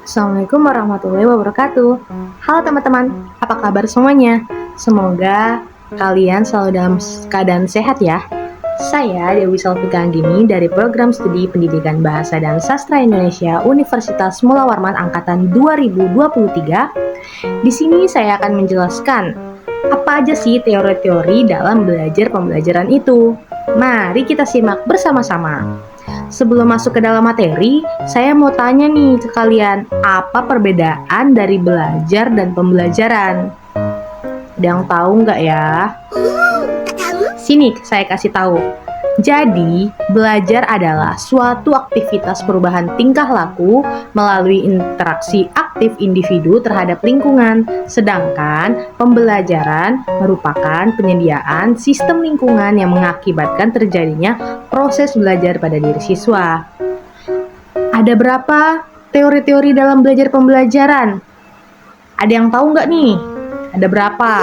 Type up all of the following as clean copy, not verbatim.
Assalamualaikum warahmatullahi wabarakatuh. Halo teman-teman, apa kabar semuanya? Semoga kalian selalu dalam keadaan sehat ya. Saya Dewi Salvika Anggini dari Program Studi Pendidikan Bahasa dan Sastra Indonesia Universitas Mula Warman Angkatan 2023. Di sini saya akan menjelaskan apa aja sih teori-teori dalam belajar pembelajaran itu. Mari kita simak bersama-sama. Sebelum masuk ke dalam materi, saya mau tanya nih ke kalian, apa perbedaan dari belajar dan pembelajaran? Ada yang tahu nggak ya? Sini saya kasih tahu. Jadi, belajar adalah suatu aktivitas perubahan tingkah laku melalui interaksi aktif individu terhadap lingkungan, sedangkan pembelajaran merupakan penyediaan sistem lingkungan yang mengakibatkan terjadinya proses belajar pada diri siswa. Ada berapa teori-teori dalam belajar pembelajaran? Ada yang tahu nggak nih? Ada berapa?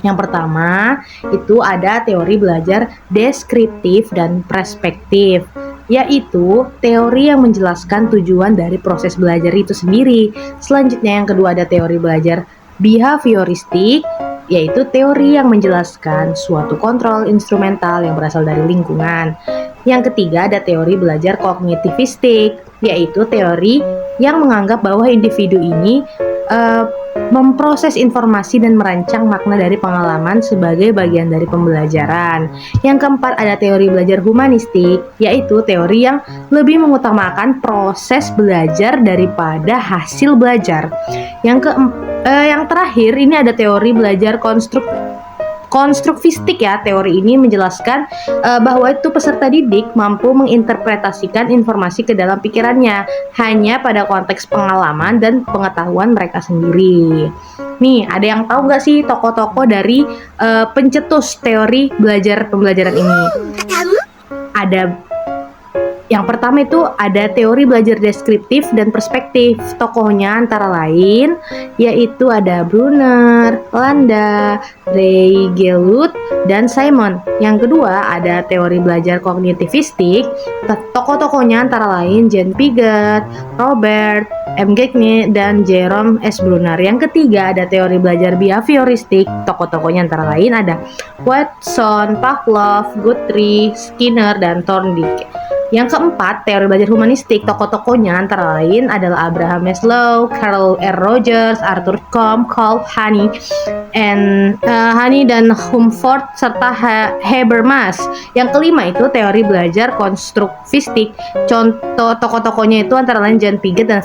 Yang pertama, itu ada teori belajar deskriptif dan perspektif, yaitu teori yang menjelaskan tujuan dari proses belajar itu sendiri. Selanjutnya yang kedua ada teori belajar behavioristik, yaitu teori yang menjelaskan suatu kontrol instrumental yang berasal dari lingkungan. Yang ketiga ada teori belajar kognitivistik, yaitu teori yang menganggap bahwa individu ini memproses informasi dan merancang makna dari pengalaman sebagai bagian dari pembelajaran. Yang keempat ada teori belajar humanistik, yaitu teori yang lebih mengutamakan proses belajar daripada hasil belajar. Yang terakhir ini ada teori belajar konstruktivistik ya. Teori ini menjelaskan bahwa itu peserta didik mampu menginterpretasikan informasi ke dalam pikirannya hanya pada konteks pengalaman dan pengetahuan mereka sendiri. Nih, ada yang tahu nggak sih tokoh-tokoh dari pencetus teori belajar pembelajaran ini? Ada yang pertama itu ada teori belajar deskriptif dan perspektif. Tokohnya antara lain yaitu ada Brunner, Landa, Ray Gelut, dan Simon. Yang kedua ada teori belajar kognitivistik. Tokoh-tokohnya antara lain Jean Piaget, Robert M. Gagne, dan Jerome S. Brunner. Yang ketiga ada teori belajar behavioristik. Tokoh-tokohnya antara lain ada Watson, Pavlov, Guthrie, Skinner, dan Thorndike. Yang keempat, teori belajar humanistik. Tokoh-tokohnya antara lain adalah Abraham Maslow, Carl R. Rogers, Arthur Combs, Honey dan Humford, serta Habermas. Yang kelima itu teori belajar konstruktivistik. Contoh tokoh-tokohnya itu antara lain Jean Piaget dan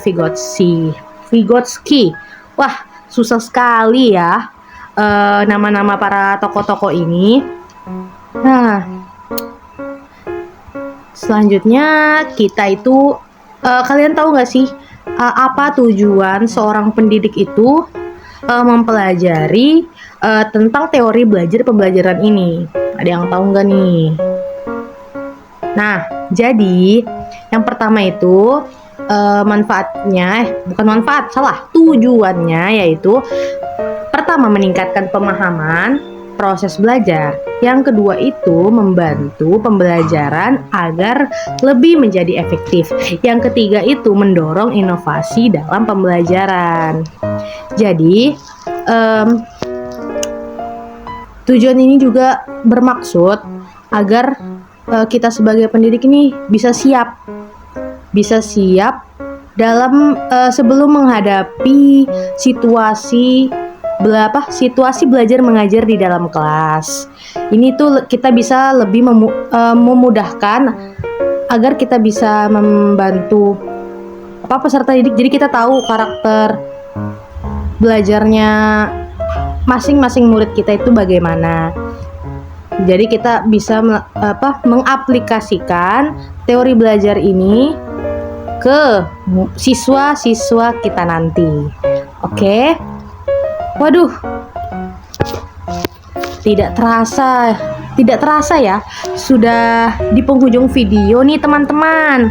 Vygotsky. Wah, susah sekali ya nama-nama para tokoh-tokoh ini. Nah, selanjutnya kita itu kalian tahu nggak sih apa tujuan seorang pendidik itu mempelajari tentang teori belajar pembelajaran ini? Ada yang tahu nggak nih? Nah, jadi yang pertama itu tujuannya yaitu pertama meningkatkan pemahaman proses belajar. Yang kedua itu membantu pembelajaran agar lebih menjadi efektif. Yang ketiga itu mendorong inovasi dalam pembelajaran. Jadi tujuan ini juga bermaksud agar kita sebagai pendidik ini bisa siap dalam sebelum menghadapi situasi belajar mengajar di dalam kelas. Ini tuh kita bisa lebih memudahkan agar kita bisa membantu peserta didik. Jadi kita tahu karakter belajarnya masing-masing murid kita itu bagaimana. Jadi kita bisa mengaplikasikan teori belajar ini ke siswa-siswa kita nanti. Oke? Waduh, tidak terasa ya, sudah di penghujung video nih teman-teman.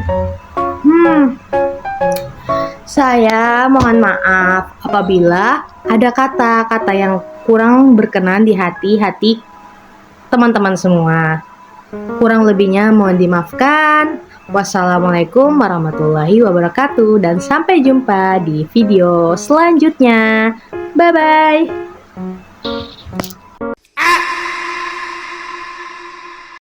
Saya mohon maaf apabila ada kata-kata yang kurang berkenan di hati teman-teman semua. Kurang lebihnya mohon dimaafkan. Wassalamualaikum warahmatullahi wabarakatuh dan sampai jumpa di video selanjutnya. Bye bye.